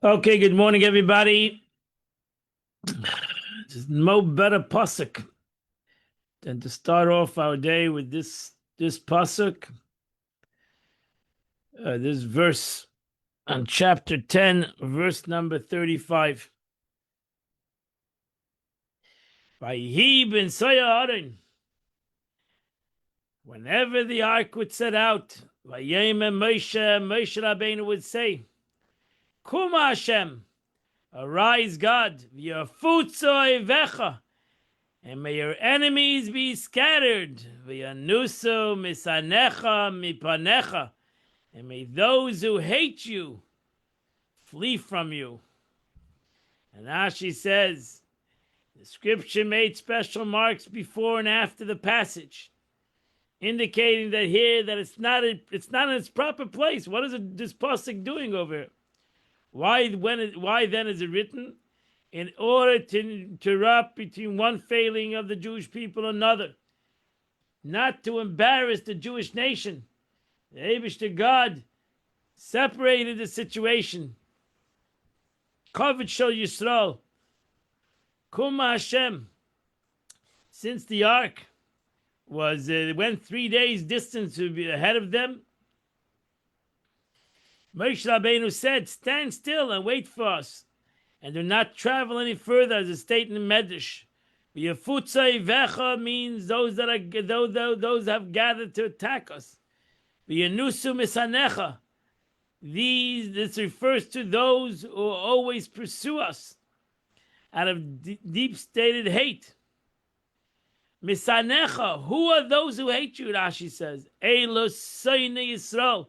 Okay, good morning, everybody. There's no better pasuk than to start off our day with this pasuk, this verse on chapter 10, verse number 35. Vayhi ben Soya, whenever the ark would set out, Vayem Moshe Rabbeinu would say, Kuma Hashem, arise God, v'yafutzoi vecha, and may your enemies be scattered. V'yanusu misanecha mipanecha. And may those who hate you flee from you. And Rashi says, the scripture made special marks before and after the passage, indicating that here that it's not in its proper place. What is this pasuk doing over here? Why then is it written? In order to interrupt between one failing of the Jewish people and another, not to embarrass the Jewish nation. The Eibishter God separated the situation. Kavod Shel Yisrael, Kuma Hashem. Since the ark went 3 days distance ahead of them, Moshe Rabbeinu said, "Stand still and wait for us, and do not travel any further," as is stated in Medrash. V'yafutzei vecha means those those have gathered to attack us. V'yanusu misanecha. This refers to those who always pursue us out of deep-stated hate. Misanecha, who are those who hate you? Rashi says, Eilos Soyne Yisrael.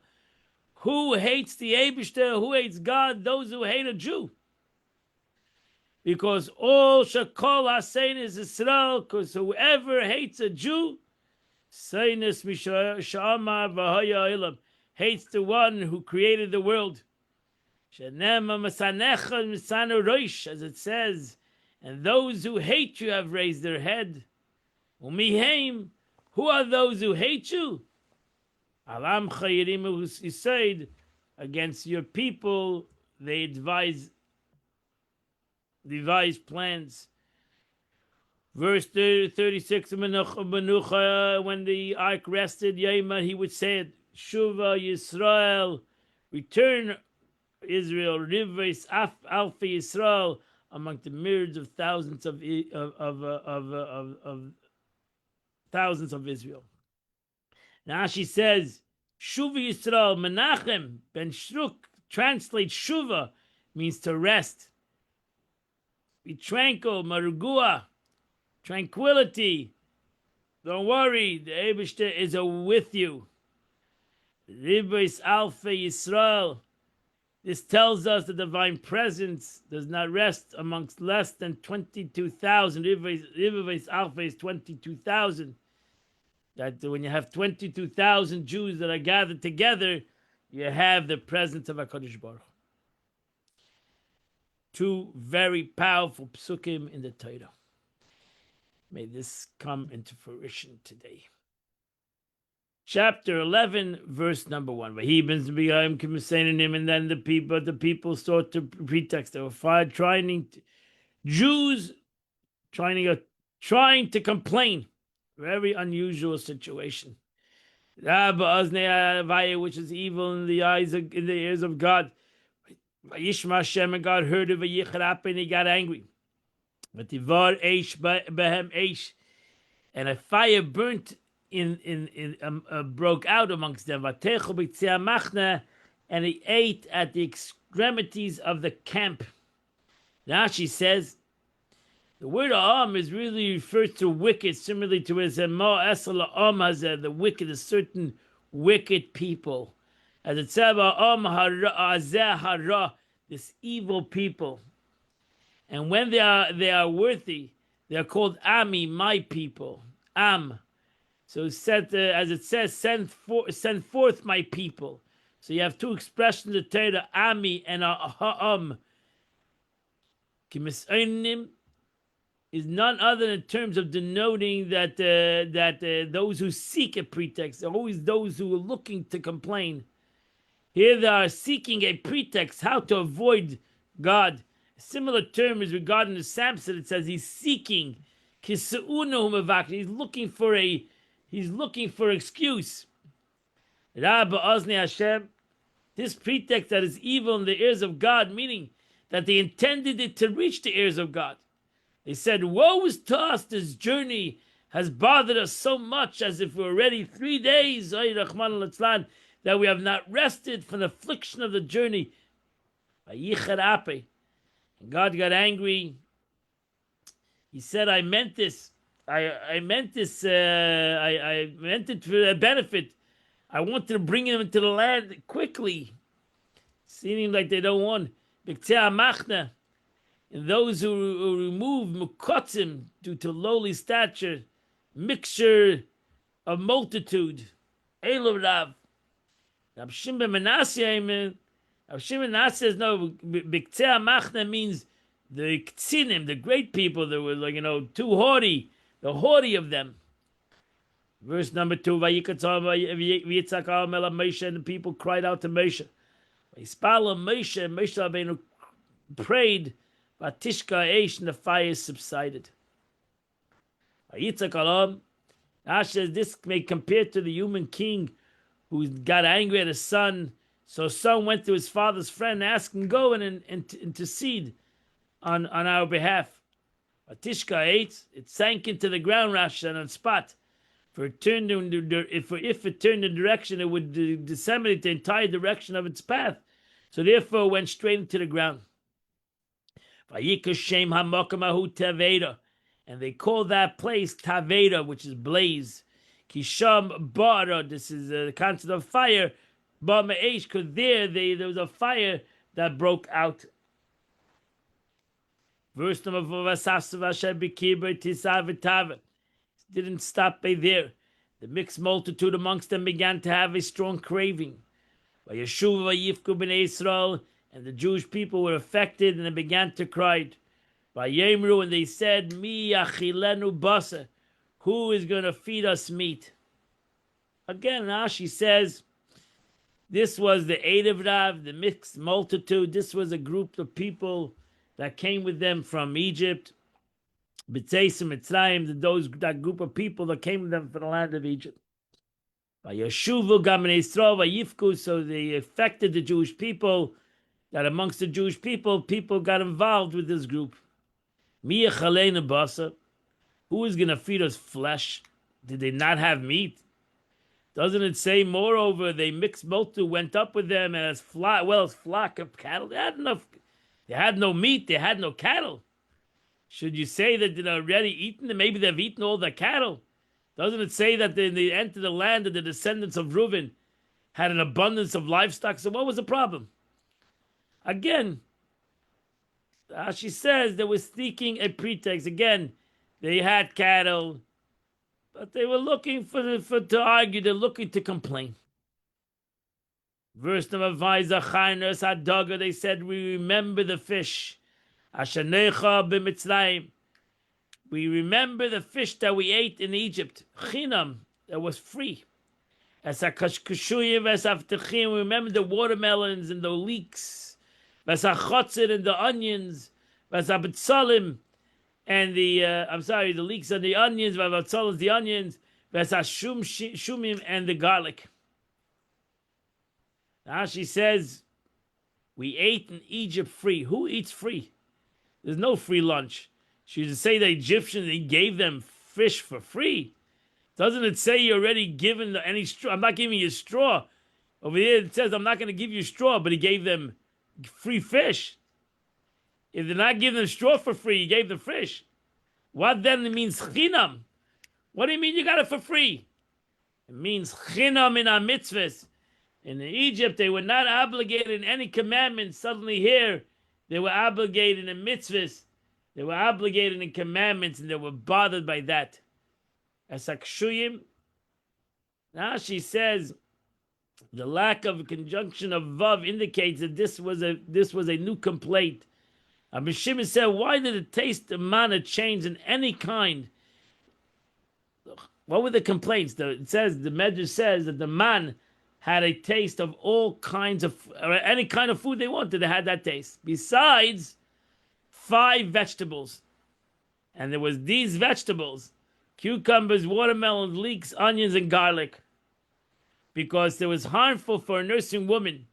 Who hates the Eibishter? Who hates God? Those who hate a Jew. Because all shakol hasein is Israel, because whoever hates a Jew, seinis mishama v'haya ilam, hates the one who created the world. Shenema masanecha misanu roish, as it says, and those who hate you have raised their head. Umiheim, who are those who hate you? Alam chayirim usaid, against your people they devise plans. Verse 36 of Menucha, when the ark rested, Yema, he would say it, Shuva Yisrael, return Israel, Rivais Alpha Yisrael, among the myriads of thousands of thousands of Israel. Now she says, Shuva Yisrael, Menachem ben Shruk, translates Shuva, means to rest. Be tranquil, Marugua, tranquility. Don't worry, the Eibishter is with you. Ribbeis Alpha Yisrael. This tells us the divine presence does not rest amongst less than 22,000. Ribbeis Alpha is 22,000. That when you have 22,000 Jews that are gathered together, you have the presence of HaKadosh Baruch. Two very powerful psukim in the Torah. May this come into fruition today. Chapter 11, verse number 1. And then the people sought to pretext. They were Jews trying to complain. Very unusual situation. Which is evil in the ears of God. Vayishma Hashem, and God heard of Vayichrap, and he got angry. V'tivar eish behem eish, and a fire burnt broke out amongst them. V'techu b'tzia machna, and he ate at the extremities of the camp. Rashi says the word Am is really refers to wicked, similarly to the wicked, a certain wicked people. As it says, this evil people. And when they are worthy, they are called Ami, my people. Am. So as it says, send forth my people. So you have two expressions of Torah, Ami and Ha'am. Kimisaynim is none other in terms of denoting that those who seek a pretext are always those who are looking to complain. Here they are seeking a pretext how to avoid God. A similar term is regarding the Samson. It says he's seeking. He's looking for excuse. This pretext that is evil in the ears of God, meaning that they intended it to reach the ears of God. They said, woe is to us, this journey has bothered us so much, as if we're already 3 days, that we have not rested from the affliction of the journey. And God got angry. He said, I meant this. I meant this. I meant it for their benefit. I wanted to bring them into the land quickly. Seeming like they don't want. And those who remove mukotzim due to lowly stature, mixture of multitude. Elo Rav. Rav Shimon ben Manasseh, Rav Shimon ben Manasseh says no. Biktzeh Machna means the ktsinim, the great people that were too haughty, the haughty of them. Verse number 2, Vayitzak Mela Moshe, and the people cried out to Moshe. Vayispal Moshe, Moshe Rabbeinu prayed. Vatishka Eish, and the fire subsided. Vayitzak Alam. Ash says this may compare to the human king who got angry at his son. So son went to his father's friend, asked him, go and intercede on our behalf. Vatishka Eish, it sank into the ground, Rashi, on the spot. For it turned if it turned the direction, it would disseminate the entire direction of its path. So therefore, it went straight into the ground. Vayikashem hamakamahu Taveda, and they call that place Taveda, which is blaze. Kisham bara, this is the concept of fire. Ba me'esh, because there was a fire that broke out. Verse number 4, didn't stop by there. The mixed multitude amongst them began to have a strong craving. And the Jewish people were affected, and they began to cry. Vayemru, and they said, Mi achilenu basa, who is going to feed us meat? Again, Rashi says, this was the Erev Rav, the mixed multitude. This was a group of people that came with them from Egypt. B'tzeisim Mitzrayim, that group of people that came with them from the land of Egypt. Vayashuvu gam bnei Yisrael vayifku, so they affected the Jewish people. That amongst the Jewish people got involved with this group. Mi yechalenu basa, who is going to feed us flesh? Did they not have meat? Doesn't it say, moreover, they mixed multitude went up with them, and as flock of cattle? They had no meat, they had no cattle. Should you say that they'd already eaten them? Maybe they've eaten all the cattle. Doesn't it say that they entered the land of the descendants of Reuben had an abundance of livestock? So what was the problem? Again, she says they were seeking a pretext. Again, they had cattle, but they were looking to argue. They're looking to complain. Verse number 5, they said, we remember the fish. We remember the fish that we ate in Egypt. Chinam, that was free. We remember the watermelons and the leeks. And the onions. And the leeks and the onions. The onions. And the garlic. Now she says, we ate in Egypt free. Who eats free? There's no free lunch. She should say the Egyptians, they gave them fish for free. Doesn't it say you're already given any straw? I'm not giving you straw. Over here it says I'm not going to give you straw, but he gave them free fish. If they're not giving them straw for free, he gave them fish. What then means chinam? What do you mean you got it for free? It means chinam in our mitzvahs. In Egypt, they were not obligated in any commandments. Suddenly here, they were obligated in mitzvahs. They were obligated in commandments, and they were bothered by that. As akshuyim, now she says the lack of conjunction of vav indicates that this was a new complaint. Rabbi Shimon said, why did the taste of manna change in any kind? What were the complaints? The Medrash says that the man had a taste of all kinds of, or any kind of food they wanted. They had that taste. Besides 5 vegetables. And there was these vegetables: cucumbers, watermelons, leeks, onions, and garlic. Because it was harmful for a nursing woman.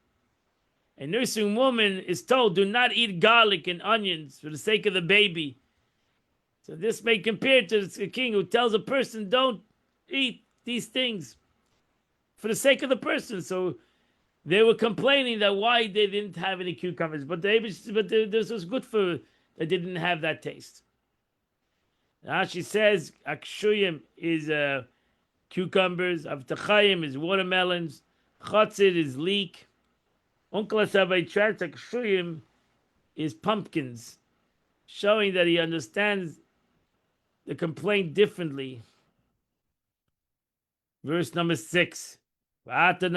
A nursing woman is told, do not eat garlic and onions for the sake of the baby. So this may compare to the king who tells a person, don't eat these things for the sake of the person. So they were complaining that why they didn't have any cucumbers, but this was good for they didn't have that taste. Now she says akshuyim is cucumbers, avtachayim is watermelons, chatzit is leek. Uncle Asabai trans akshuyim is pumpkins, showing that he understands the complaint differently. Verse number 6. And here,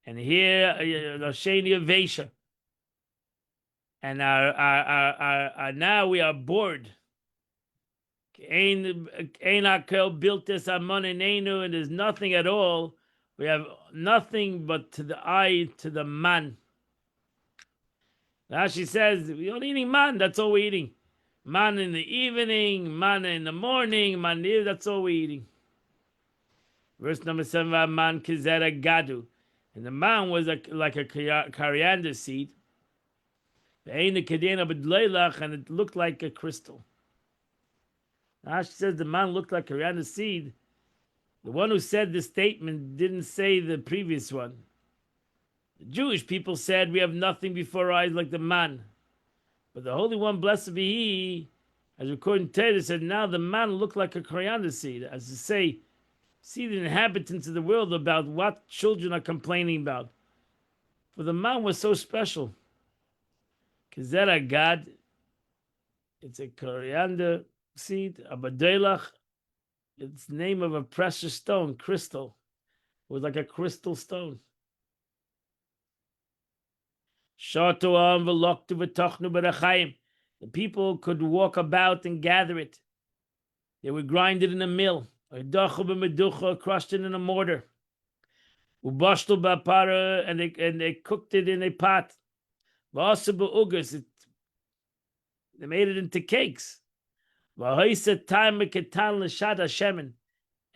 Nafsheni Yavesha. And our now we are bored. Ein Akel built this Amon Enenu, and there's nothing at all. We have nothing but to the eye, to the man. Now she says, we're only eating man, that's all we're eating. Man in the evening, man in the morning, man, that's all we're eating. Verse number 7, man kizera gadu. And the man was like a coriander seed. And it looked like a crystal. Now she says the man looked like a coriander seed. The one who said this statement didn't say the previous one. The Jewish people said, we have nothing before our eyes like the man. But the Holy One, blessed be He, as recorded in Torah, said, now the man looked like a coriander seed. As to say, see the inhabitants of the world about what children are complaining about. For the man was so special. Kizera Gad, it's a coriander seed, Abadelach, it's the name of a precious stone, crystal. It was like a crystal stone. The people could walk about and gather it. They would grind it in a mill, crushed it in a mortar. And they cooked it in a pot. They made it into cakes. And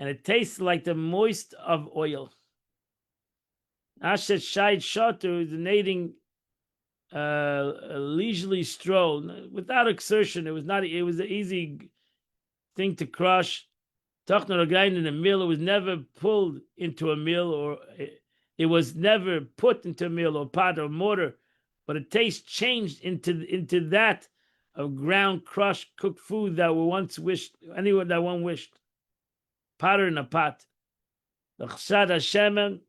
it tasted like the moist of oil. Ashet Shait Shatu is the kneading a leisurely stroll without exertion. It was an easy thing to crush. Tachna grind in a mill. It was never pulled into a mill, or it was never put into a mill or pot or mortar, but a taste changed into that of ground, crushed, cooked food that were once wished, anyone that one wished. Potter in a pot. The Chshad Hashem.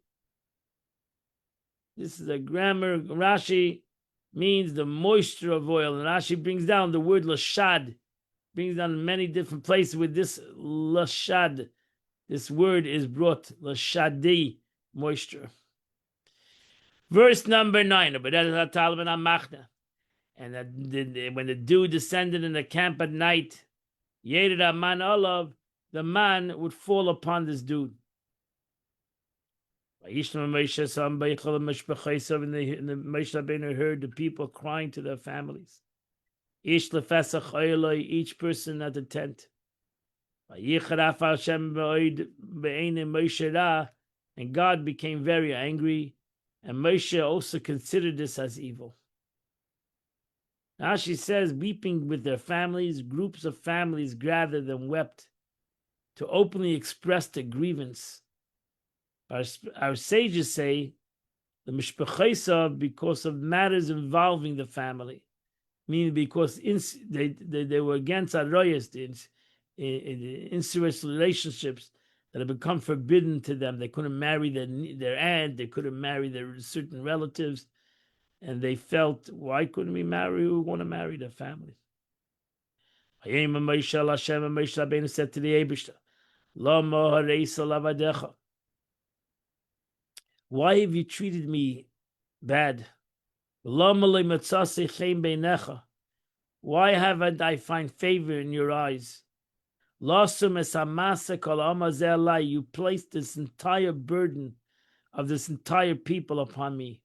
This is a grammar. Rashi means the moisture of oil. And Rashi brings down the word lashad, brings down many different places with this lashad. This word is brought, lashadi, moisture. Verse number 9. And when the dew descended in the camp at night, Yerid man olav, the man would fall upon this dude. And the Moshe Rabbeinu heard the people crying to their families. Each person at the tent. And God became very angry, and Moshe also considered this as evil. Now she says, weeping with their families, groups of families gathered and wept to openly express their grievance. Our sages say the mishpachaisa because of matters involving the family, meaning because they were against aroyas, the incestuous relationships that had become forbidden to them. They couldn't marry their aunt, they couldn't marry their certain relatives, and they felt, why couldn't we marry? We want to marry their family. Moshe said to the Eibishter, why have you treated me bad? Why haven't I find favor in your eyes? You placed this entire burden of this entire people upon me.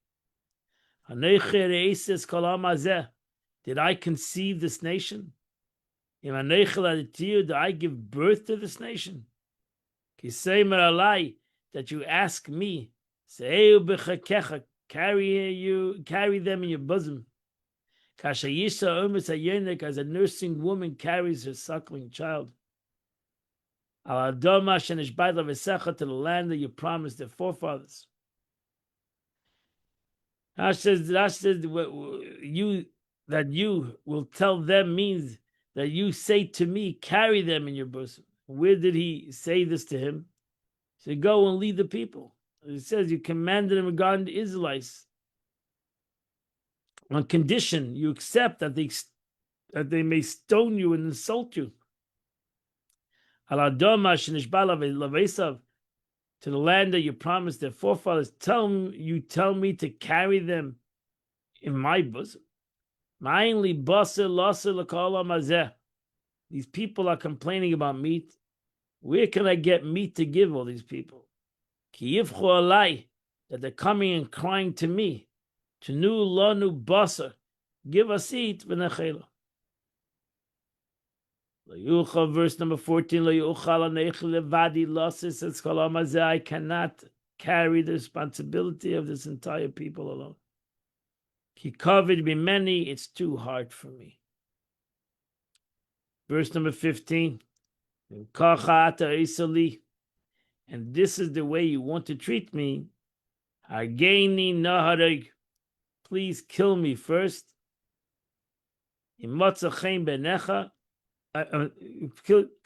Did I conceive this nation? Did I give birth to this nation? That you ask me, carry them in your bosom. As a nursing woman carries her suckling child. To the land that you promised their forefathers. Rashi says you will tell them means that you say to me, carry them in your bosom. Where did he say this to him? He said, go and lead the people. It says you commanded him regarding the Israelites. On condition you accept that they may stone you and insult you. To the land that you promised their forefathers, tell me to carry them in my bosom. These people are complaining about meat. Where can I get meat to give all these people? That they're coming and crying to me. Tenu lanu basar, give us eat v'nechela. Verse number 14. I cannot carry the responsibility of this entire people alone. He covered me many, it's too hard for me. Verse number 15. And this is the way you want to treat me. Please kill me first. Kill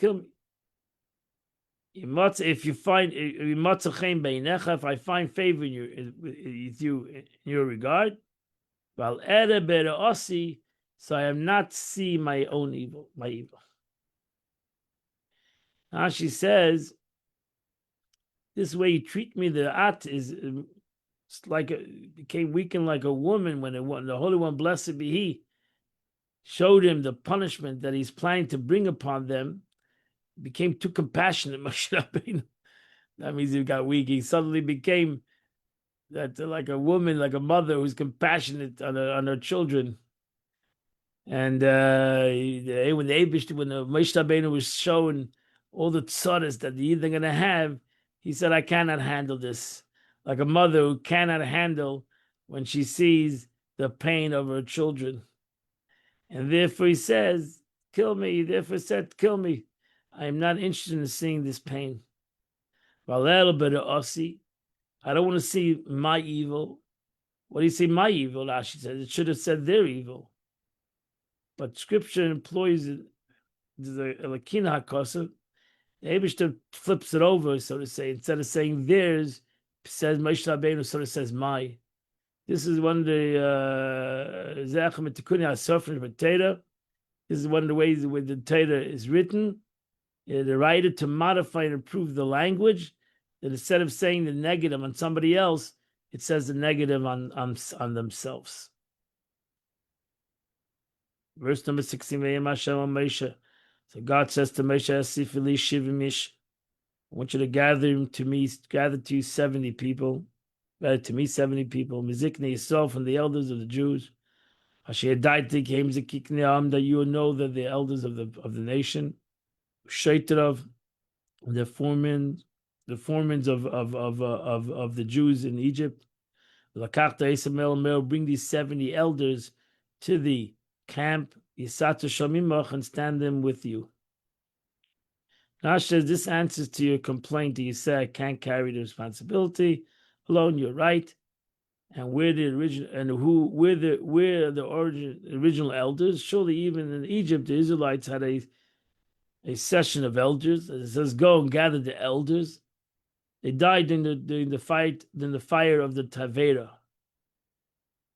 me. If you find if I find favor in your regard, so I am not see my own evil, my evil. Now she says, this way you treat me, the at is like became weakened like a woman when the Holy One, blessed be He, showed him the punishment that he's planning to bring upon them. He became too compassionate, Moshe Rabbeinu. That means he got weak. He suddenly became like a woman, like a mother who's compassionate on her children. And when the Moshe Rabbeinu was showing all the tzaras that the Yidden are going to have, he said, I cannot handle this. Like a mother who cannot handle when she sees the pain of her children. And therefore he says, kill me. He therefore said, kill me. I am not interested in seeing this pain. I don't want to see my evil. What do you say, my evil? Rashi says, it should have said their evil. But scripture employs it. There's a Lakina HaKosav. The Eibishter flips it over, so to say. Instead of saying theirs, says Moshe Rabbeinu, sort of says my. This is one of the Zachem and Tikkunim HaSofer and Torah. This is one of the ways where the Torah is written. The writer to modify and improve the language. That instead of saying the negative on somebody else, it says the negative on themselves. Verse number 16. So God says to Moshe, Asifili Shivimish, I want you to gather to you 70 people. Gather to me 70 people. Mizikne yourself and the elders of the Jews. That you will know that the elders of the nation. Shaitrav, the foremen of the Jews in Egypt. Bring these 70 elders to the camp, and stand them with you. Nash says this answers to your complaint that you say I can't carry the responsibility alone. You're right. And we're the original elders. Surely even in Egypt, the Israelites had a session of elders. It says, go and gather the elders. They died during the fire of the Tavera.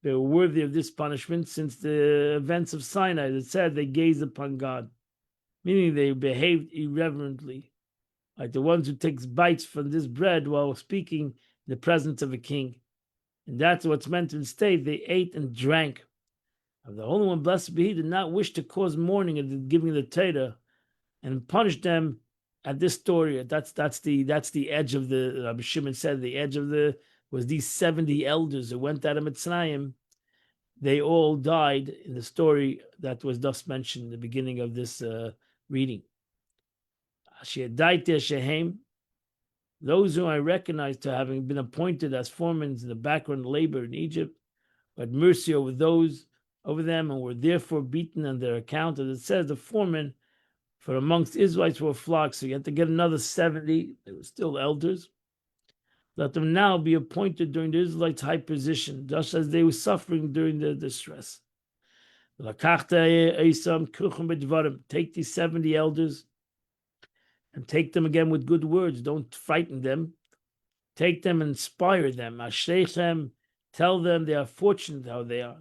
They were worthy of this punishment since the events of Sinai that said they gazed upon God, meaning they behaved irreverently, like the ones who takes bites from this bread while speaking in the presence of a king. And that's what's meant to state. They ate and drank. The Holy One, blessed be He, did not wish to cause mourning at the giving of the Torah, and punish them at this story. That's the edge of the. Rabbi Shimon said the edge of the was these 70 elders who went out of Mitzrayim. They all died in the story that was thus mentioned in the beginning of this reading. Those whom I recognize to having been appointed as foremen in the background labor in Egypt, but mercy over those over them, and were therefore beaten on their account. As it says, the foremen for amongst Israelites were flogged, so you had to get another 70. They were still elders. Let them now be appointed during the Israelites' high position, just as they were suffering during their distress. Take these 70 elders and take them again with good words. Don't frighten them. Take them and inspire them. Ashreichem, tell them they are fortunate how they are,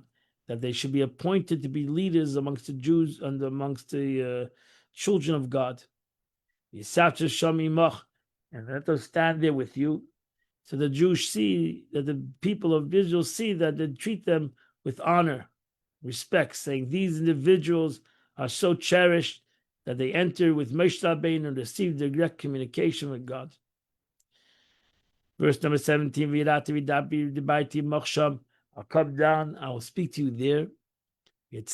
that they should be appointed to be leaders amongst the Jews and amongst the children of God. And let them stand there with you. So the Jews see, that the people of Israel see that they treat them with honor, respect, saying these individuals are so cherished that they enter with Moshe Rabbeinu and receive direct communication with God. Verse number 17, I'll come down, I will speak to you there. You'll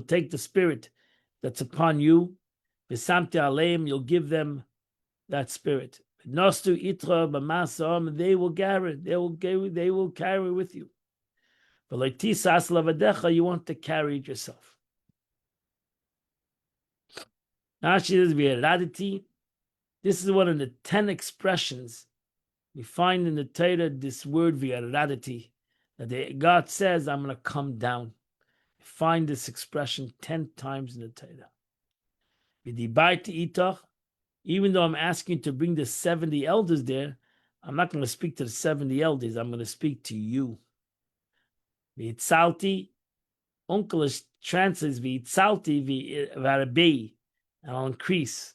take the spirit that's upon you. You'll give them that spirit. They will carry with you. But you want to carry it yourself. This is one of the 10 expressions we find in the Torah, this word v'yaradati, that God says, I'm going to come down. We find this expression 10 times in the Torah. Even though I'm asking you to bring the 70 elders there, I'm not going to speak to the 70 elders. I'm going to speak to you. V'itzalti, Onkelos translates v'itzalti v'arabei, and I'll increase.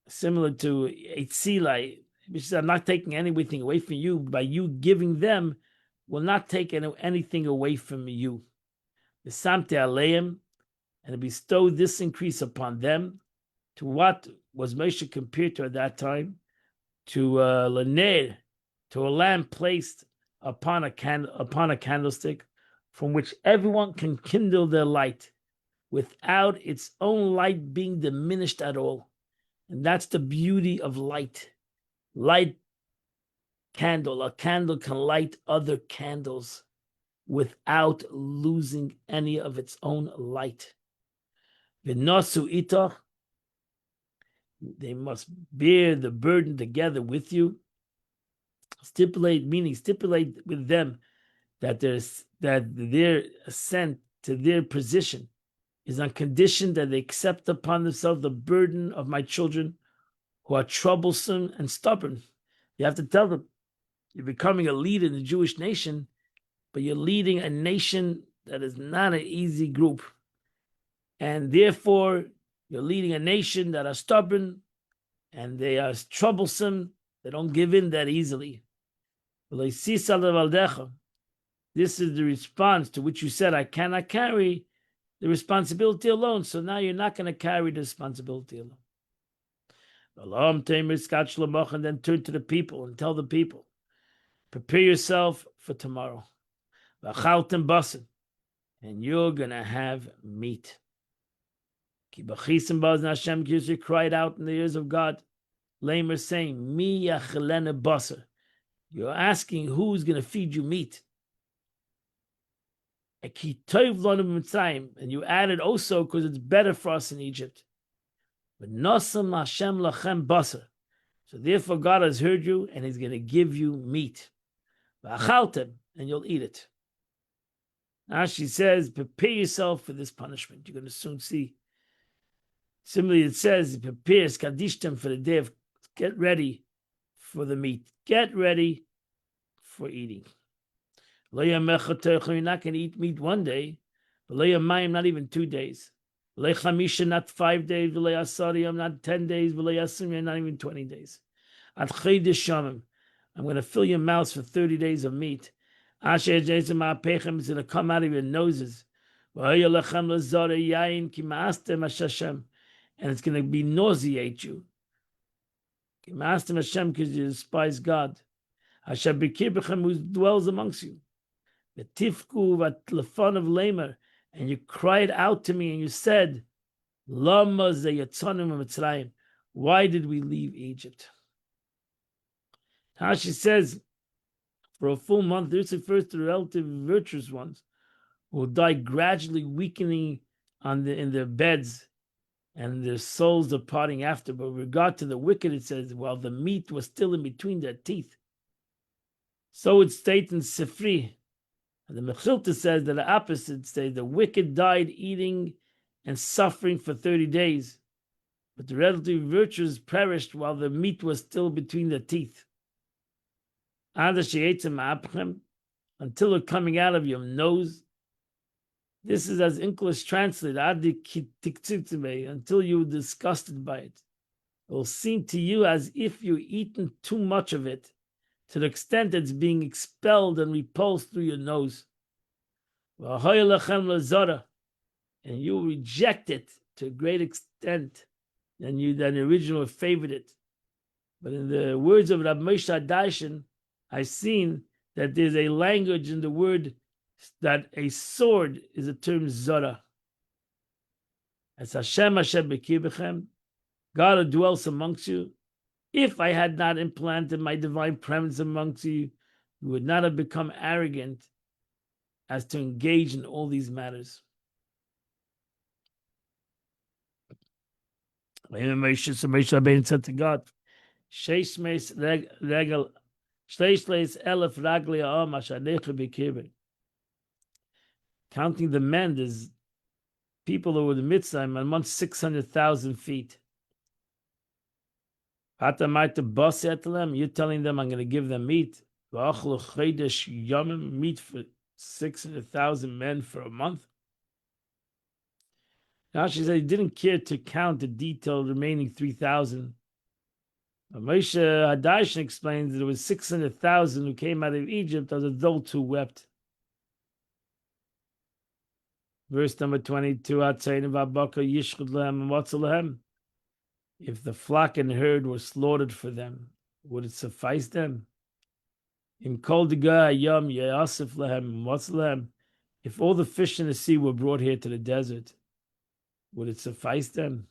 Similar to Eitzilai, which is I'm not taking anything away from you. By you giving them, will not take anything away from you. V'samte aleim, and bestow this increase upon them. To what was Moshe compared to at that time? To laner, to a lamp placed upon a candlestick, from which everyone can kindle their light, without its own light being diminished at all. And that's the beauty of light. A candle can light other candles without losing any of its own light. V'nosu itach, they must bear the burden together with you. Stipulate with them that their ascent to their position is on condition that they accept upon themselves the burden of my children who are troublesome and stubborn. You have to tell them, you're becoming a leader in the Jewish nation, but you're leading a nation that is not an easy group. And therefore, you're leading a nation that are stubborn and they are troublesome. They don't give in that easily. This is the response to which you said, I cannot carry the responsibility alone. So now you're not going to carry the responsibility alone. And then turn to the people and tell the people, prepare yourself for tomorrow. And you're going to have meat. Hashem cried out in the ears of God, Lamer saying, Mi yachelene basar. You're asking who's going to feed you meat. And you added also because it's better for us in Egypt. But Nasam Hashem lachem basar. So therefore God has heard you and he's going to give you meat. And you'll eat it. Now she says, prepare yourself for this punishment. You're going to soon see. Similarly, it says, prepare skadishtem for the day of, get ready for the meat. Get ready for eating. You're not going to eat meat one day, but not even 2 days. Not 5 days, not 10 days, not even 20 days. I'm going to fill your mouths for 30 days of meat. It's going to come out of your noses. And it's going to be nauseate you. Because you despise God. Hashem b'kirbechem, who dwells amongst you. The tifku v'tlefon of lamer, and you cried out to me and you said, Lama zeyatzanim v'mitzrayim. Why did we leave Egypt? Rashi says, for a full month, this refers to the relative virtuous ones who will die gradually weakening in their beds and their souls departing after. But with regard to the wicked, it says, while the meat was still in between their teeth. So it states in Sifri. And the Mechilta says that the opposite says the wicked died eating and suffering for 30 days, but the relative virtues perished while the meat was still between their teeth. Until they're coming out of your nose. This is as English translated, until you're disgusted by it. It will seem to you as if you've eaten too much of it, to the extent that it's being expelled and repulsed through your nose. And you reject it to a great extent than the original favored it. But in the words of Rabbi Moshe Daishan, I've seen that there's a language in the word that a sword is a term zara. As Hashem b'kirbechem, God who dwells amongst you. If I had not implanted my divine presence amongst you, you would not have become arrogant as to engage in all these matters. Moshe Rabbeinu said to God, counting the men, there's people who were the Mitzrayim amongst 600,000 feet. You're telling them I'm going to give them meat. Meat for 600,000 men for a month. Now she said he didn't care to count the detailed remaining 3,000. Moshe Hadaishan explains that it was 600,000 who came out of Egypt as adults who wept. Verse number 22, if the flock and herd were slaughtered for them, would it suffice them? If all the fish in the sea were brought here to the desert, would it suffice them?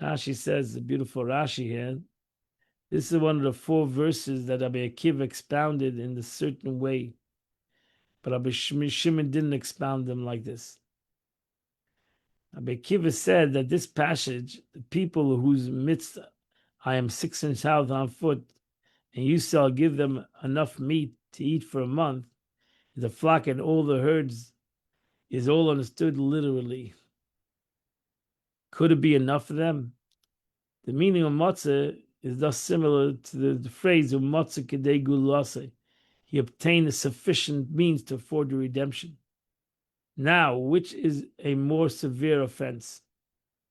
Rashi says, the beautiful Rashi here, this is one of the 4 verses that Rabbi Akiva expounded in a certain way, but Rabbi Shimon didn't expound them like this. Rabbi Akiva said that this passage, the people whose midst I am 600 south on foot, and you shall give them enough meat to eat for a month, the flock and all the herds, is all understood literally. Could it be enough for them? The meaning of matzah is thus similar to the phrase of matzah kedei gulase. He obtained a sufficient means to afford the redemption. Now, which is a more severe offense?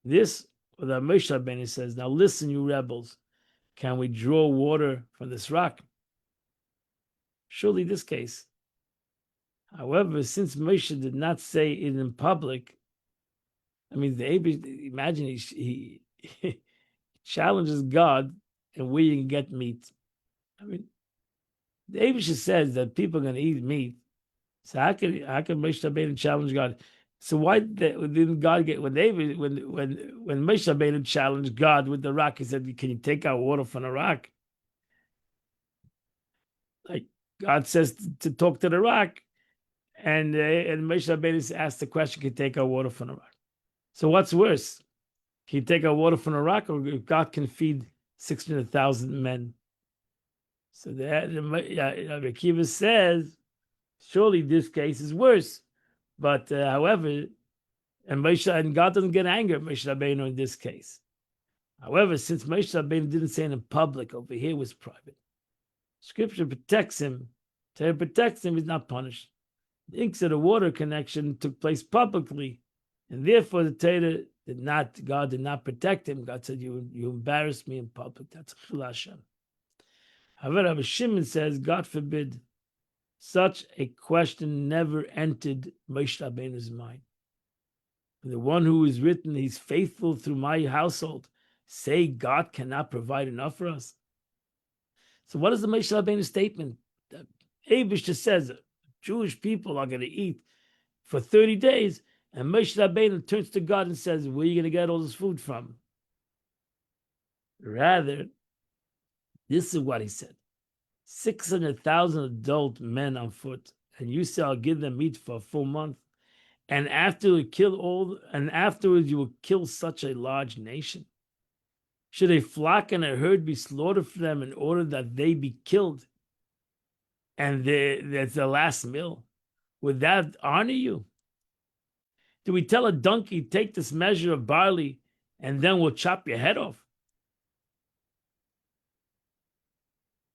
This, or that Moshe Rabbeinu says, now listen, you rebels, can we draw water from this rock? Surely this case. However, since Moshe did not say it in public, I mean, imagine he challenges God and where you can get meat. I mean, the Abish says that people are going to eat meat. So how can Moshe Rabbeinu challenge God? So why didn't God get when Moshe Rabbeinu challenged God with the rock? He said, "Can you take out water from the rock?" Like God says to talk to the rock, and Moshe Rabbeinu asked the question, "Can you take out water from the rock?" So what's worse? Can you take out water from a rock, or if God can feed 600,000 men? So Rabbi Akiva says, surely this case is worse. But however, and God doesn't get angry at Moshe Rabbeinu in this case. However, since Moshe Rabbeinu didn't say it in public, over here was private. Scripture protects him. Torah protects him, he's not punished. The inks of the water connection took place publicly, and therefore the Torah God did not protect him. God said, you embarrassed me in public. That's Chil Hashem. However, Rabbi Shimon says, God forbid. Such a question never entered Moshe Rabbeinu's mind. The one who is written, he's faithful through my household, say God cannot provide enough for us. So what is the Moshe Rabbeinu statement? Abish just says Jewish people are going to eat for 30 days, and Moshe Rabbeinu turns to God and says, where are you going to get all this food from? Rather, this is what he said. 600,000 adult men on foot, and you say I'll give them meat for a full month, and afterwards you will kill such a large nation. Should a flock and a herd be slaughtered for them in order that they be killed, and that's the last meal? Would that honor you? Do we tell a donkey, take this measure of barley, and then we'll chop your head off?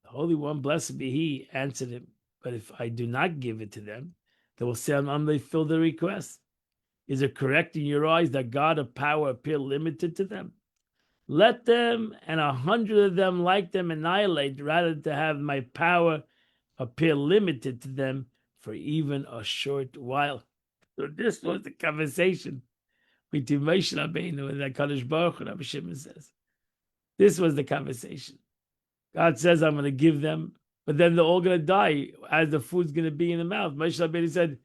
The Holy One, blessed be He, answered him, but if I do not give it to them, they will say, they fill their request. Is it correct in your eyes that God of power appear limited to them? Let them and 100 of them like them annihilate, rather to have my power appear limited to them for even a short while. So this was the conversation between Moshe Rabbeinu and the Kadosh Baruch Hu. Rabbi Shimon says, this was the conversation. God says, I'm going to give them, but then they're all going to die as the food's going to be in the mouth. Moshe Rabbeinu said,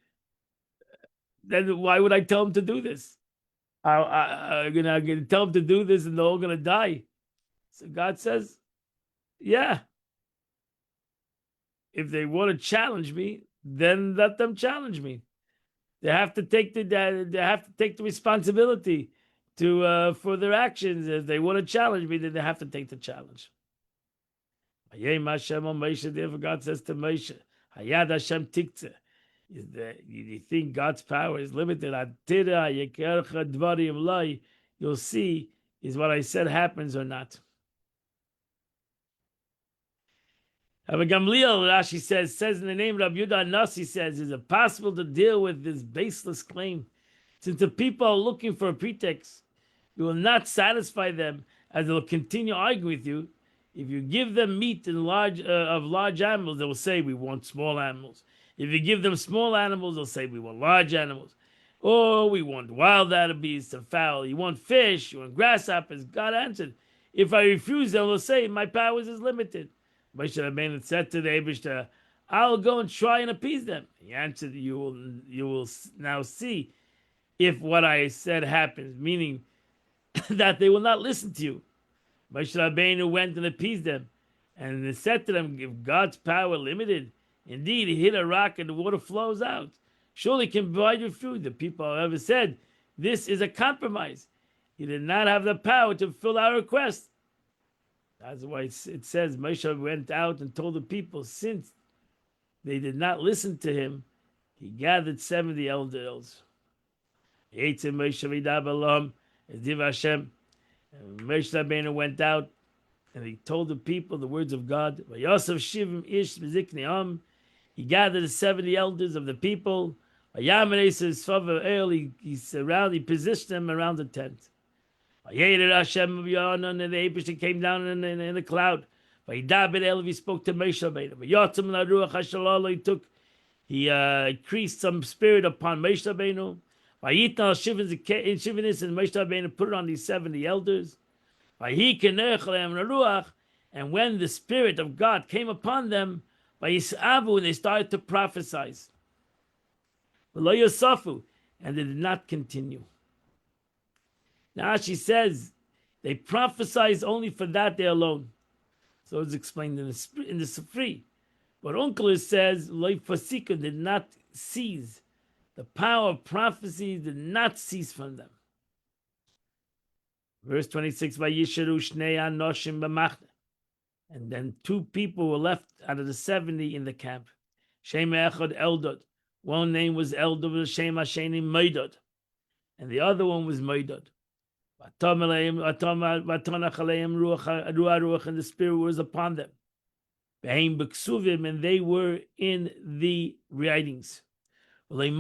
then why would I tell them to do this? I'm going to tell them to do this and they're all going to die. So God says, yeah. If they want to challenge me, then let them challenge me. They have to take the responsibility for their actions. If they want to challenge me, then they have to take the challenge. Therefore, God says to Moshe, Hayad Hashem Tiktzeh. You think God's power is limited? You'll see is what I said happens or not. Rabbi Gamliel, Rashi says in the name of Rabbi Yudah Nasi, says, is it possible to deal with this baseless claim? Since the people are looking for a pretext, you will not satisfy them, as they'll continue arguing with you. If you give them meat of large animals, they will say, we want small animals. If you give them small animals, they'll say, we want large animals. Or we want wild beasts and fowl. You want fish, you want grasshoppers. God answered, if I refuse them, they'll say, my powers is limited. Moshe Rabbeinu said to the Eibishter, I'll go and try and appease them. He answered, you will now see if what I said happens, meaning that they will not listen to you. Moshe Rabbeinu went and appeased them, and they said to them, if God's power limited, indeed, he hit a rock and the water flows out. Surely he can provide you food. The people, however, said, this is a compromise. He did not have the power to fulfill our request. That's why it says Moshe went out and told the people, since they did not listen to him, he gathered 70 elders. Moshe Rabbeinu went out and he told the people the words of God. He gathered the 70 elders of the people. He positioned them around the tent. And the Abish came down in the cloud. He spoke to Moshe Rabbeinu. He increased some spirit upon Moshe Rabbeinu. And Moshe Rabbeinu put it on these 70 elders. And when the Spirit of God came upon them, they started to prophesy. And they did not continue. Now she says they prophesied only for that day alone. So it's explained in the Sifri. But Onkelos says Lo Fasika did not cease. The power of prophecy did not cease from them. Verse 26, Vayisharu Shnei Anoshim b'machne. And then 2 people were left out of the 70 in the camp. Shem Echad Eldad. One name was Eldad, Shem Hasheni Meidad. And the other one was Meidad. And the Spirit was upon them. And they were in the writings. And they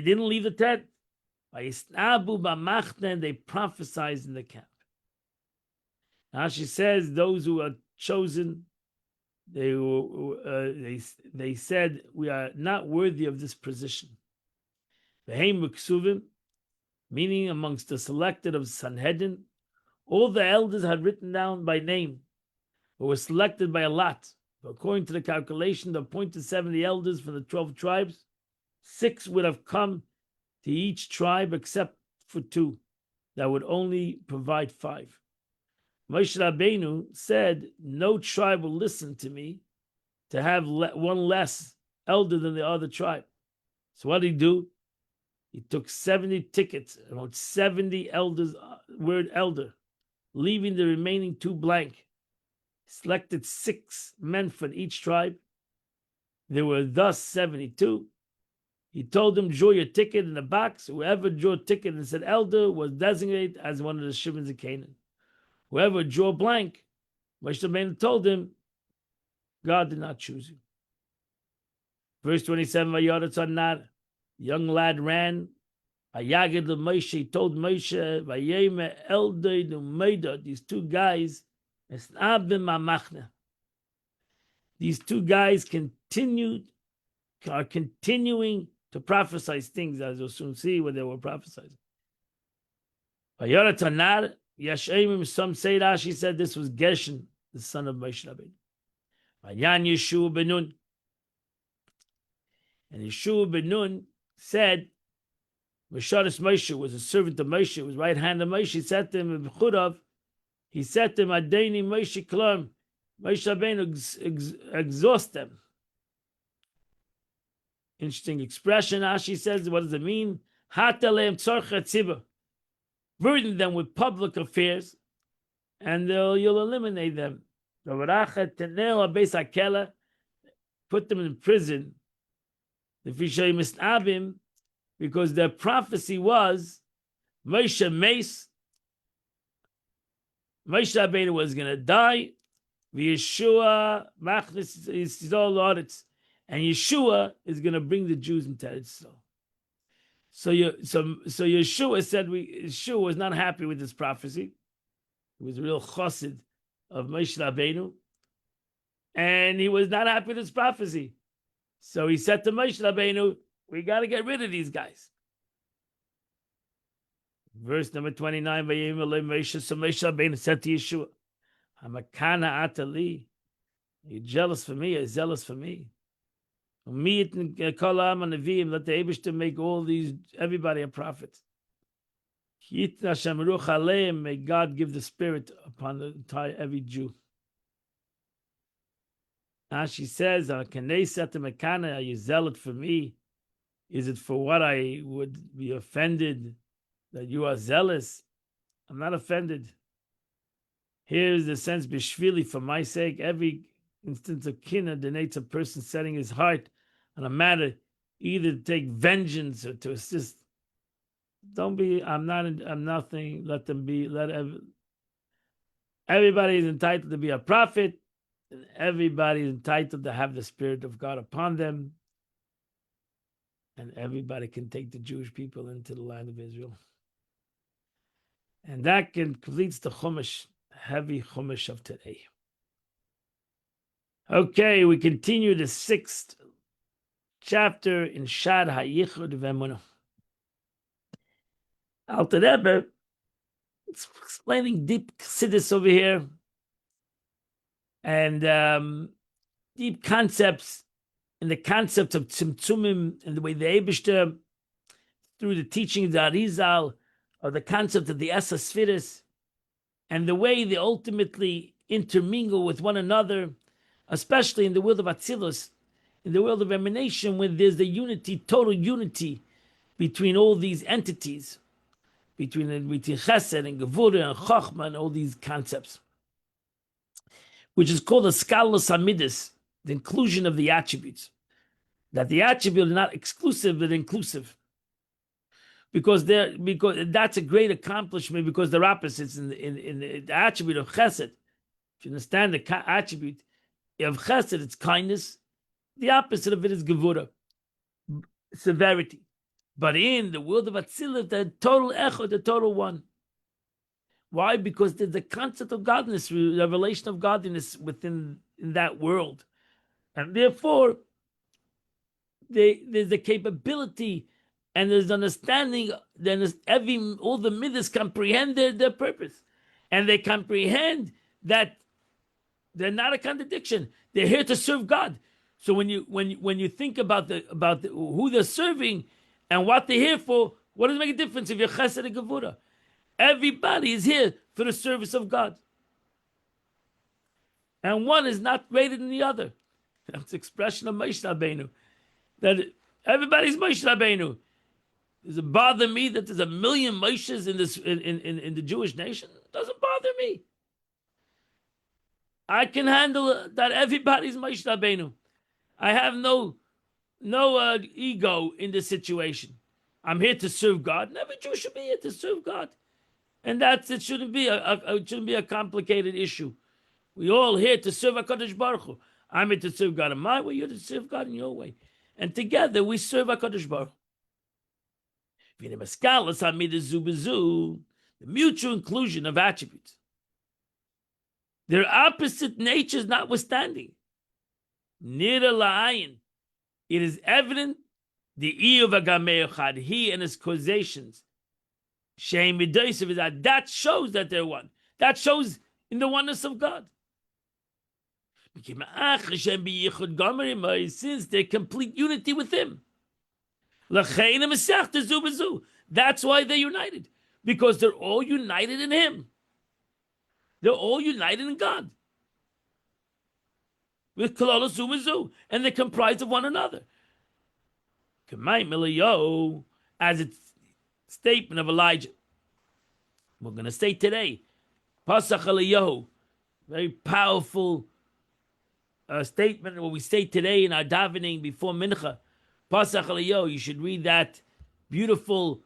didn't leave the tent. And they prophesied in the camp. Now she says those who are chosen they said, we are not worthy of this position. Meaning amongst the selected of Sanhedrin, all the elders had written down by name, but were selected by a lot. According to the calculation, the appointed 70 elders from the 12 tribes, 6 would have come to each tribe except for 2 that would only provide 5. Moshe Rabbeinu said, no tribe will listen to me to have one less elder than the other tribe. So what did he do? He took 70 tickets, about 70 elders, word elder, leaving the remaining 2 blank. He selected 6 men from each tribe. There were thus 72. He told them, draw your ticket in the box. Whoever drew a ticket and said elder was designated as one of the Shivans of Canaan. Whoever drew a blank, Moshe Rabbeinu told him, God did not choose you. Verse 27, Vayoratz, young lad ran. Ayagid Moshe, he told Moshe, Vayeme Eldei Numeida, these 2 guys, these 2 guys are continuing to prophesy things, as you'll soon see when they were prophesying. Vayoratz, Yashemim, some say Rashi said this was Gershon, the son of Moshe Rabbeinu. Vayan Yeshua ben Nun. And Yeshua ben Nun said, Mesharis Moshe was a servant of Moshe, was right hand of Moshe. He said to him, Adeni Moshe Klam, Moshe Rabbeinu exhaust them. Interesting expression. Rashi says, what does it mean? Hataleim tzorcha tzibah. Burden them with public affairs, and you'll eliminate them. Put them in prison. Because their prophecy was Moshe Rabbeinu was going to die. Yeshua and Yeshua is going to bring the Jews into Israel. So Yeshua said Yeshua was not happy with this prophecy. He was a real chassid of Moshe Rabbeinu, and he was not happy with this prophecy. So he said to Moshe Rabbeinu, we got to get rid of these guys. Verse number 29, so Moshe Rabbeinu said to Yeshua, Hamakana atali, are you jealous for me? Are you zealous for me? Let the Eibishter make everybody a prophet. May God give the spirit upon the entire every Jew. Now she says, are you zealot for me? Is it for what I would be offended that you are zealous? I'm not offended. Here is the sense, bishvili, for my sake, every instance of kinna denotes a person setting his heart on a matter, either to take vengeance or to assist. I'm nothing, everybody is entitled to be a prophet, and everybody is entitled to have the Spirit of God upon them, and everybody can take the Jewish people into the land of Israel. And that completes the Chumash, heavy Chumash of today. Okay, we continue the 6th chapter in Shad HaYichud V'Emunah. Alter Rebbe, it's explaining deep chassidus over here, and deep concepts in the concept of tzimtzumim and the way the Eibishter, through the teachings of Arizal, of the concept of the Esa Sfiris, and the way they ultimately intermingle with one another, especially in the world of Atzilus, in the world of emanation, when there's the unity, total unity between all these entities, between Chesed and Gevurah and Chochmah and all these concepts, which is called the Skalos Hamidus, the inclusion of the attributes. That the attribute is not exclusive but inclusive. Because that's a great accomplishment, because they're opposites in the attribute of Chesed. If you understand the attribute of Chesed, it's kindness. The opposite of it is Gevurah, severity. But in the world of Atzilus, the total echad, the total one. Why? Because there's the concept of godliness, the revelation of godliness within in that world. And therefore, there's the capability and there's understanding. Then all the midas comprehend their purpose, and they comprehend that they're not a contradiction. They're here to serve God. So when you think about who they're serving and what they're here for, what does it make a difference if you're chesed and gevura? Everybody is here for the service of God, and one is not greater than the other. That's the expression of Moshe Rabbeinu. That everybody's Moshe Rabbeinu. Does it bother me that there's a million Moshes in the Jewish nation? It doesn't bother me. I can handle that everybody's Moshe Rabbeinu. I have no ego in this situation. I'm here to serve God, and every Jew should be here to serve God, and it shouldn't be a complicated issue. We all here to serve HaKadosh Baruch Hu. I'm here to serve God in my way. You're to serve God in your way, and together we serve HaKadosh Baruch Hu. The mutual inclusion of attributes, their opposite natures notwithstanding. Nira la'ayin, it is evident the iyuv hagame'echad, he and his causations, sheim midosav, that shows that they're one. That shows in the oneness of God. Since they're complete unity with Him. That's why they're united, because they're all united in Him. They're all united in God. With Kalala Zumazu, and they're comprised of one another. As it's statement of Elijah. We're going to say today, Pasach Eliyahu, very powerful statement, what we say today in our davening before Mincha. Pasach Eliyahu, you should read that beautiful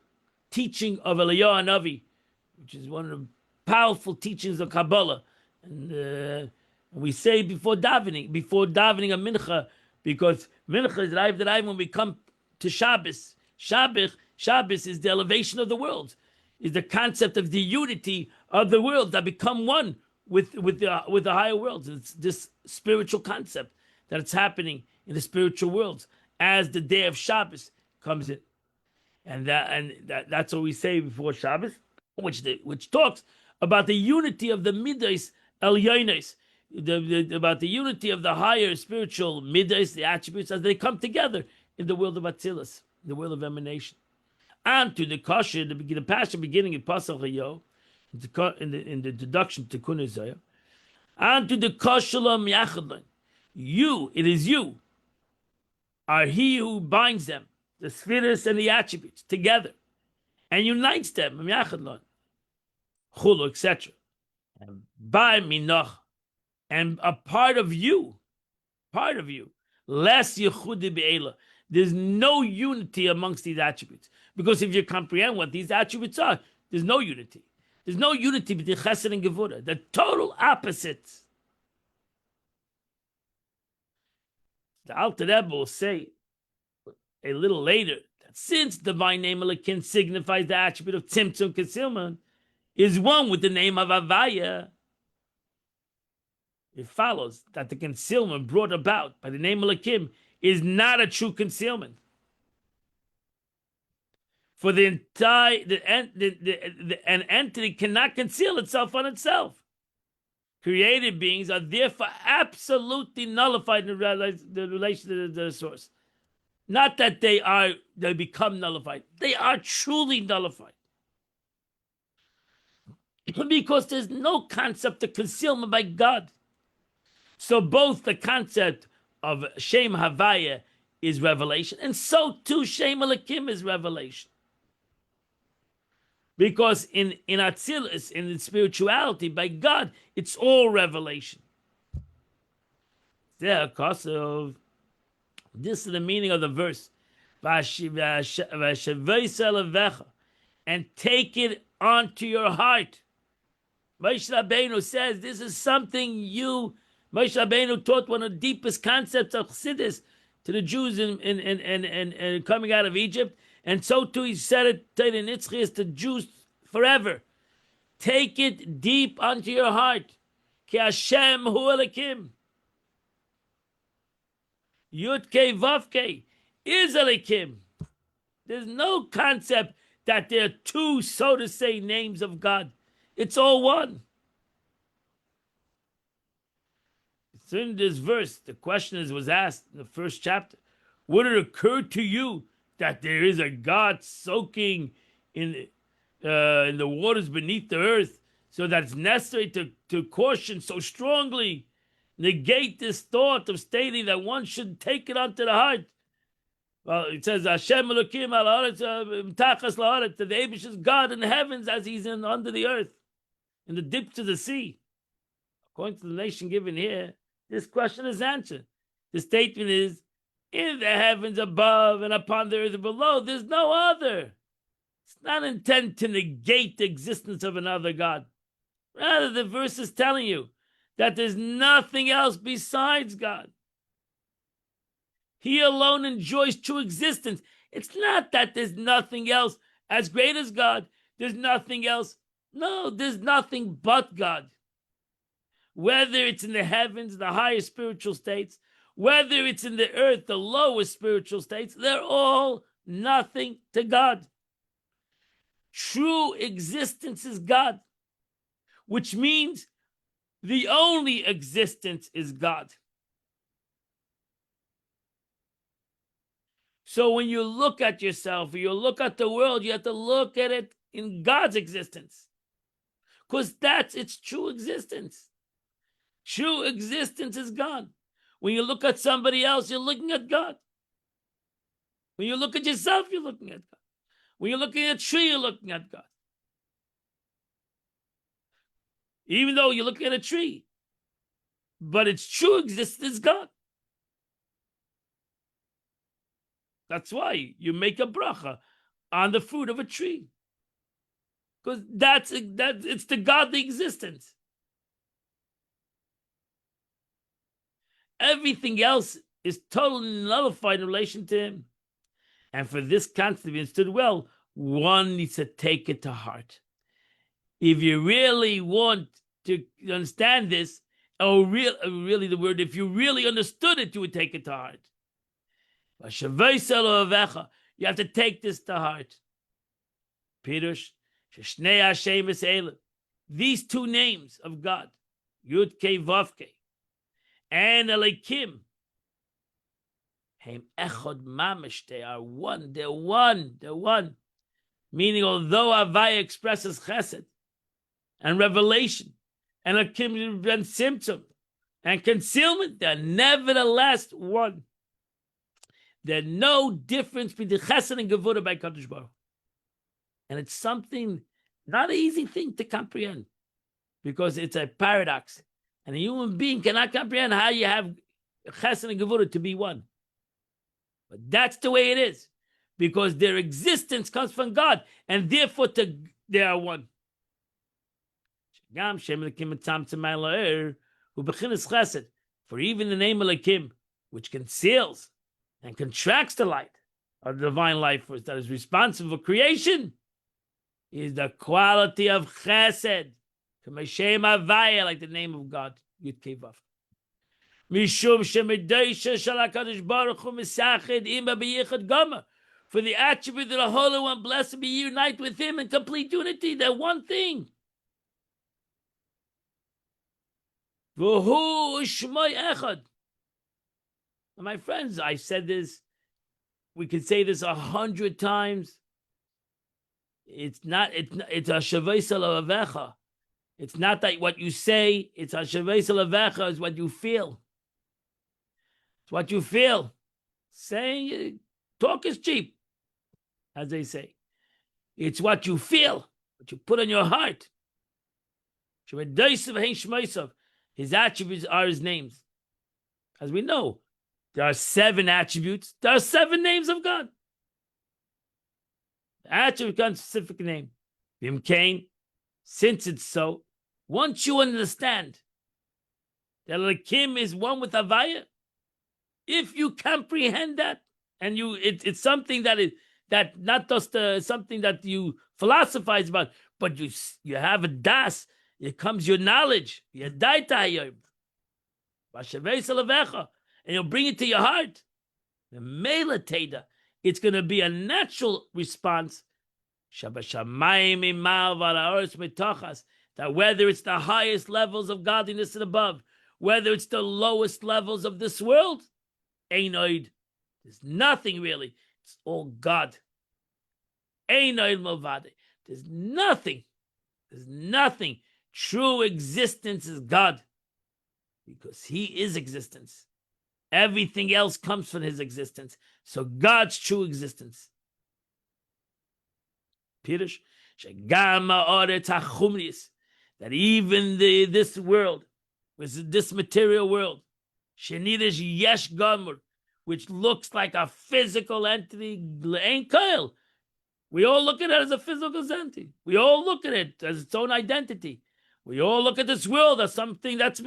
teaching of Eliyahu Hanavi, which is one of the powerful teachings of Kabbalah. And we say before davening of Mincha, because Mincha is the when we come to Shabbos. Shabbos is the elevation of the world, is the concept of the unity of the world that become one with the higher worlds. It's this spiritual concept that it's happening in the spiritual worlds as the day of Shabbos comes in, and that's what we say before Shabbos, which talks about the unity of the midas elyonos, about the unity of the higher spiritual midas, the attributes, as they come together in the world of Atzilus, the world of emanation. And to the kosher, the passage beginning in Pasach Eliyahu, in the deduction to Tikkun Isaiah, and to the koshelam yachadlan, it is you, are he who binds them, the spheres and the attributes together, and unites them, yachadlan, chulu, etc. And by minach, and a part of you, less yichudi be'ela. There's no unity amongst these attributes. Because if you comprehend what these attributes are, there's no unity. There's no unity between chesed and gevura. The total opposites. The Alter Rebbe will say a little later that since the divine name Elokim signifies the attribute of tzimtzum, concealment, is one with the name of Havaya, it follows that the concealment brought about by the name Elokim is not a true concealment. For an entity cannot conceal itself on itself. Created beings are therefore absolutely nullified in the relation to the source. Not that they become nullified. They are truly nullified. Because there's no concept of concealment by God. So both the concept of Shem Havaya is revelation, and so too Shem Elokim is revelation. Because in Atzilus, in spirituality, by God, it's all revelation. This is the meaning of the verse. And take it onto your heart. Moshe Rabbeinu says this is something Moshe Rabbeinu taught one of the deepest concepts of Chassidus to the Jews in coming out of Egypt. And so too he said it to the Nitzchias, to Jews forever. Take it deep onto your heart. Ki Hashem hu Elokim. Yud Kei Vav Kei is Elokim. There's no concept that there are two, so to say, names of God. It's all one. So in this verse, the question was asked in the first chapter, would it occur to you that there is a God soaking in the waters beneath the earth, so that it's necessary to caution so strongly, negate this thought of stating that one should take it onto the heart? Well, it says Hashem Elokim al haaretz tachas la'aretz, that the Eibush is God in the heavens as He's under the earth, in the depths of the sea. According to the nation given here, this question is answered. The statement is, in the heavens above and upon the earth below, there's no other. It's not intended to negate the existence of another God. Rather, the verse is telling you that there's nothing else besides God. He alone enjoys true existence. It's not that there's nothing else as great as God. There's nothing else. No, there's nothing but God. Whether it's in the heavens, the higher spiritual states, whether it's in the earth, the lower spiritual states, they're all nothing to God. True existence is God, which means the only existence is God. So when you look at yourself, or you look at the world, you have to look at it in God's existence, because that's its true existence. True existence is God. When you look at somebody else, you're looking at God. When you look at yourself, you're looking at God. When you're looking at a tree, you're looking at God. Even though you're looking at a tree, but its true existence is God. That's why you make a bracha on the fruit of a tree, because it's the godly existence. Everything else is totally nullified in relation to Him. And for this concept to be understood well, one needs to take it to heart. If you really want to understand this, or really the word, if you really understood it, you would take it to heart. You have to take this to heart. Pirush, Shnei Hashem Elokim. These two names of God, Yud Kei Vav Kei, and Elokim, Heim Echad Mamish, they are one. They're one. They're one. Meaning, although Havaya expresses Chesed and revelation, and Elokim and symptom and concealment, they're nevertheless one. There's no difference between Chesed and Gevurah by Kadosh Baruch. And it's something, not an easy thing to comprehend, because it's a paradox. And a human being cannot comprehend how you have Chesed and Gevurah to be one. But that's the way it is, because their existence comes from God, and therefore they are one. For even the name Elokim, which conceals and contracts the light of the divine life force that is responsible for creation, is the quality of Chesed, like the name of God, Yud Kei Vav. Mishum shemidaisha shel HaKadosh Baruch Hu misached ima b'yichad gama. For the attribute of the Holy One, blessed be, unite with Him in complete unity. They're one thing. V'hu u'shmoi echad. My friends, I said this. We could say this 100 times. It's a shavei salavecha. It's not that what you say. It's a shavei salavecha is what you feel. It's what you feel. Saying talk is cheap, as they say. It's what you feel, what you put on your heart. His attributes are His names. As we know, there are 7 attributes. There are 7 names of God. The attribute becomes a specific name. V'imkein, since it's so, once you understand that Elokim is one with Havaya, if you comprehend that, and it's something that not just something that you philosophize about, but you have a das. It comes your knowledge. And you'll bring it to your heart. The Mela Teda, it's going to be a natural response. That whether it's the highest levels of godliness and above, whether it's the lowest levels of this world, Einoid, there's nothing really. It's all God. Einoid Movade. There's nothing. There's nothing. True existence is God. Because He is existence. Everything else comes from His existence. So God's true existence. Pirush, that even this world, this material world, Shenidish Yesh Gamur, which looks like a physical entity, we all look at it as a physical entity. We all look at it as its own identity. We all look at this world as something that's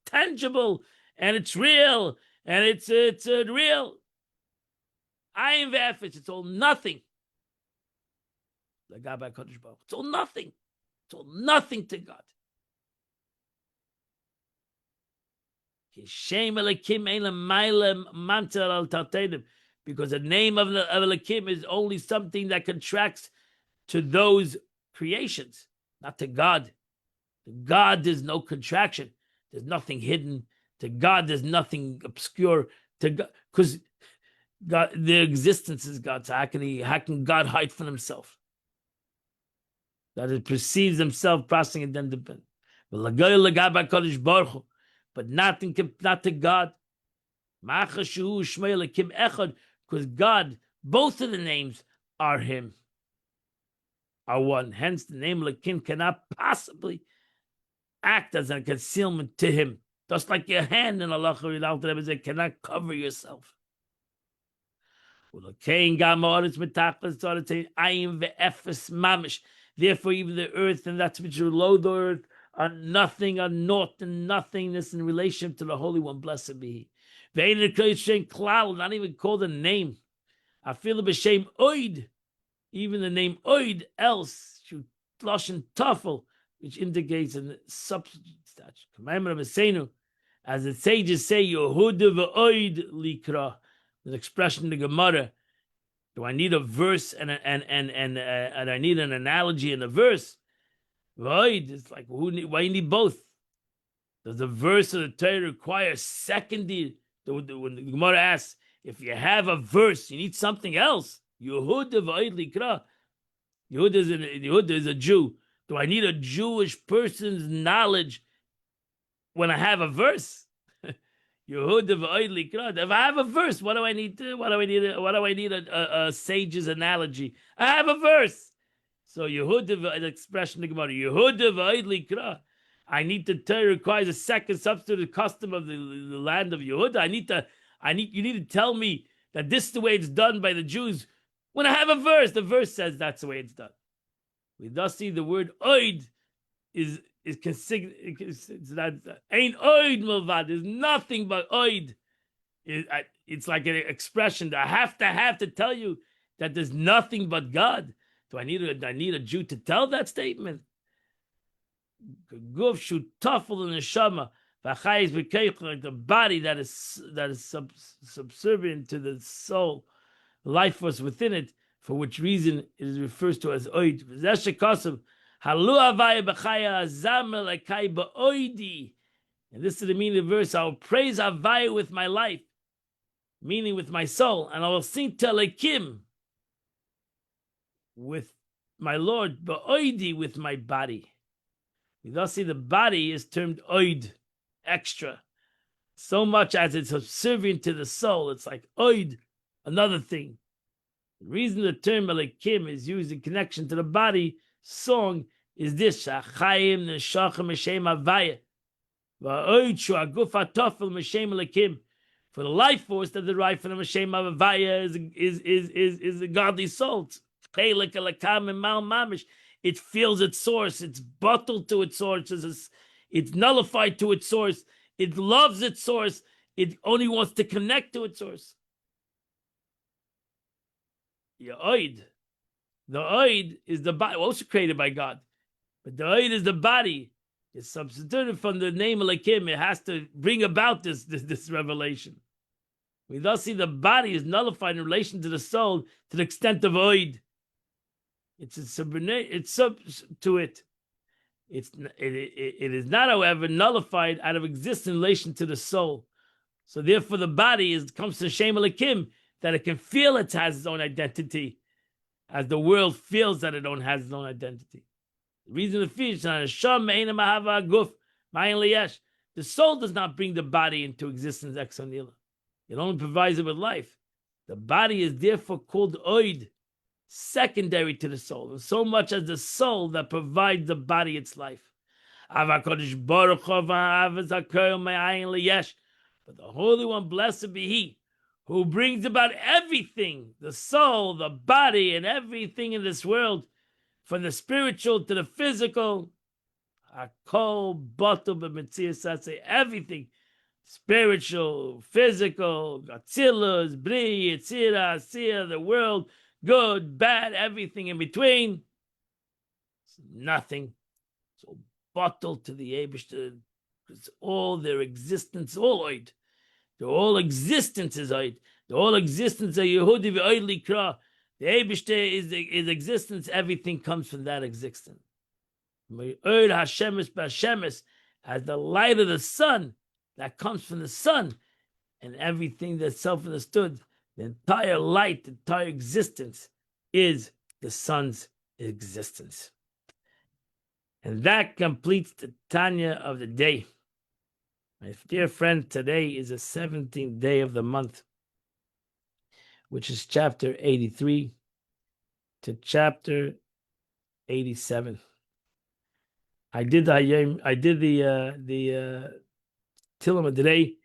tangible and it's real and it's real. Ayin ve'efetz, it's all nothing. It's all nothing. It's all nothing to God. Because the name of Elokim is only something that contracts to those creations, not to God. To God, there's no contraction. There's nothing hidden. To God, there's nothing obscure. To God, because God, their existence is God. So how can God hide from Himself? That it perceives Himself processing and then depend. But not to God. Because God, both of the names are Him, are one. Hence, the name Lakim cannot possibly act as a concealment to Him. Just like your hand in Allah cannot cover yourself. Therefore, even the earth and that's which below the earth are nothing, are naught and nothingness in relation to the Holy One. Blessed be He. Not even called a name. I feel b'shem oid. Even the name oid else, lashon tafel, which indicates a substitute statue. As the sages say, Yehuda v'oid likra, an expression in the Gemara. Do I need a verse and I need an analogy in a verse? Void, it's like why you need both? Does the verse of the Torah require secondary? When the Gemara asks, if you have a verse, you need something else. Yehuda v'oid likra. Yehuda is a Jew. Do I need a Jewish person's knowledge when I have a verse? Yehuda v'oid likra. If I have a verse, what do I need? What do I need a sage's analogy? I have a verse. So Yehuda, an expression in the Gemara, Yehuda v'oid likra. I need to tell requires a second substitute custom of the land of Yehuda. You need to tell me that this is the way it's done by the Jews. When I have a verse, the verse says that's the way it's done. We thus see the word oid is consigned. Ain't oid milvad. There's nothing but oid. It's like an expression that I have to tell you that there's nothing but God. Do I need a Jew to tell that statement? Guf shutafel in the neshama, v'chayis b'keich, like the body that is subservient to the soul, life force within it, for which reason it refers to as oid. Halu avaya b'chaya azam elekai ba'oidi. And this is the meaning of the verse. I will praise Havaya with my life, meaning with my soul, and I will sing to Elokim with my Lord, ba'oidi, with my body. We thus see the body is termed oid, extra, so much as it's subservient to the soul. It's like oid, another thing. The reason the term Elokim is used in connection to the body song is this: Shachayim neshachim m'shem Havaya, va'oid shu aguf atofel m'shem Elokim. For the life force that derived from the m'shem Havaya is a godly soul. It feels its source. It's bottled to its source. It's nullified to its source. It loves its source. It only wants to connect to its source. The oid is the body, also created by God. But the Oid is the body. It's substituted from the name Elokim. It has to bring about this revelation. We thus see the body is nullified in relation to the soul to the extent of Oid. It's sub to it. It is not, however, nullified out of existence in relation to the soul. So therefore, the body comes to Shem Elokim, that it can feel it has its own identity, as the world feels that it don't has its own identity. The reason the fish the soul does not bring the body into existence ex nihilo. It only provides it with life. The body is therefore called Oid, secondary to the soul, and so much as the soul that provides the body its life. But the Holy One, blessed be He, who brings about everything, the soul, the body, and everything in this world, from the spiritual to the physical, everything, spiritual, physical, Gatzilas, Bri, Yetzira, Asiyah, the world, good, bad, everything in between. It's nothing. It's all bottled to the Eibishter. It's all their existence, all Oid. The whole existence is Oid. The whole existence of Yehudi v'Oid Likra. The Eibishter is existence. Everything comes from that existence. Oid Hashemis b'Hashemis, as the light of the sun that comes from the sun, and everything that's self-understood. The entire light, the entire existence is the sun's existence. And that completes the Tanya of the day. My dear friend, today is the 17th day of the month, which is chapter 83 to chapter 87. I did the Tilma today.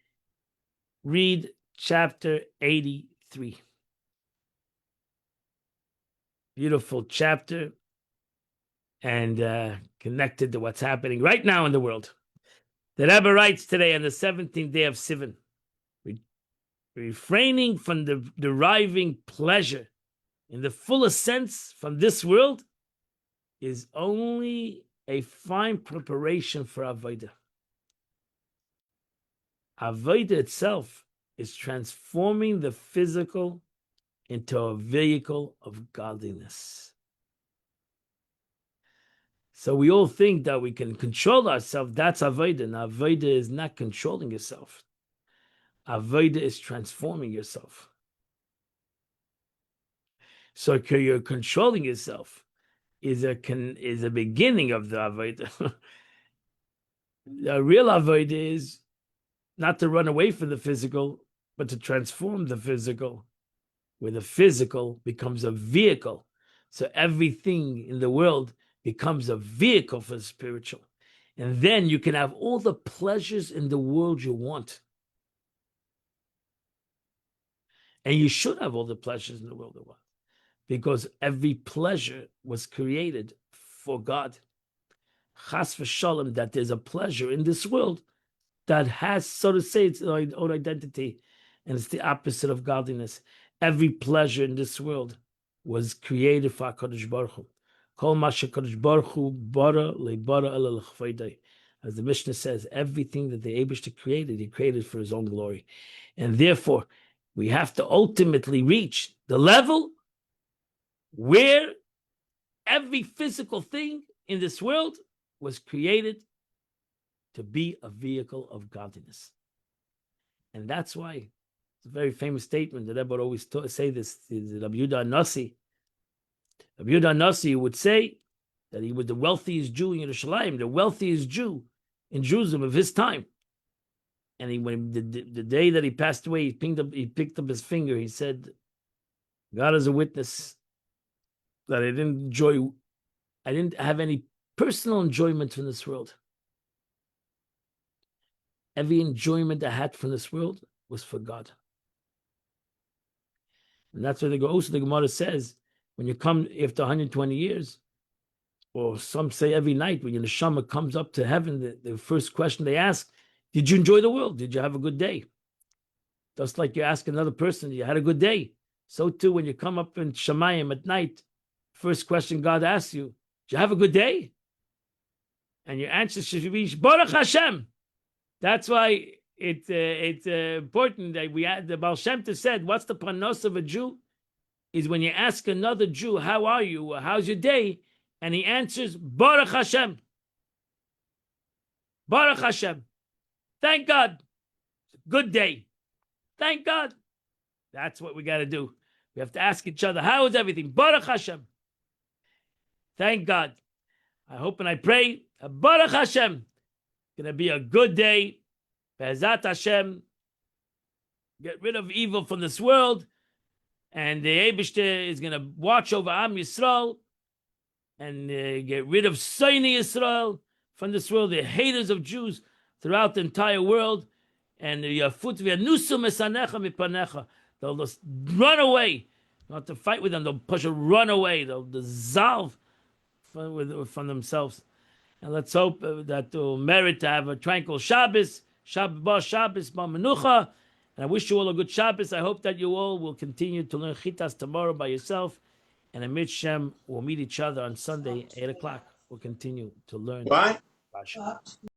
Read chapter 83. Beautiful chapter, and connected to what's happening right now in the world. The Rebbe writes today on the 17th day of Sivan, refraining from deriving pleasure in the fullest sense from this world is only a fine preparation for Avodah. Avodah itself is transforming the physical into a vehicle of godliness. So we all think that we can control ourselves. That's Avodah. And Avodah is not controlling yourself. Avodah is transforming yourself. So you're controlling yourself is a beginning of the Avodah. The real Avodah is not to run away from the physical, but to transform the physical, where the physical becomes a vehicle. So everything in the world becomes a vehicle for the spiritual. And then you can have all the pleasures in the world you want. And you should have all the pleasures in the world you want, because every pleasure was created for God. Chas v'shalom, that there's a pleasure in this world that has, so to say, its own identity, and it's the opposite of godliness. Every pleasure in this world was created for HaKadosh Baruch Hu. Kol ma sheKadosh Baruch Hu bara le'bara ela l'chvaydai. As the Mishnah says, everything that the Eibishter created, he created for his own glory. And therefore, we have to ultimately reach the level where every physical thing in this world was created to be a vehicle of godliness. And that's why it's a very famous statement that everybody always say this, is Rabbi Yehuda Nasi. Rabbi Yehuda Nasi would say that he was the wealthiest Jew in Yerushalayim, the wealthiest Jew in Jerusalem of his time. And when the day that he passed away, he picked up his finger. He said, God is a witness that I didn't have any personal enjoyment from this world. Every enjoyment I had from this world was for God. And that's why the Gemara says, when you come after 120 years, or some say every night, when your neshama comes up to heaven, the first question they ask, did you enjoy the world? Did you have a good day? Just like you ask another person, you had a good day. So too, when you come up in Shemayim at night, first question God asks you, did you have a good day? and your answer should be Baruch Hashem. That's why it's important that the Baal Shem Tov said, what's the panos of a Jew? Is when you ask another Jew, how are you? Or how's your day? And he answers, Baruch Hashem. Baruch Hashem. Thank God. Good day. Thank God. That's what we got to do. We have to ask each other, how is everything? Baruch Hashem. Thank God. I hope and I pray, Baruch Hashem. Going to be a good day. Be'ezat Hashem. Get rid of evil from this world. And the Eibishter is going to watch over Am Yisrael and get rid of Soini Yisrael from this world, the haters of Jews throughout the entire world. And they'll just run away. Not to fight with them, they'll push a run away. They'll dissolve from themselves. And let's hope that they'll merit to have a tranquil Shabbos, Shabbos, Menucha. And I wish you all a good Shabbos. I hope that you all will continue to learn Chitas tomorrow by yourself. And Amit Shem, we'll meet each other on Sunday, 8 o'clock. We'll continue to learn. Bye.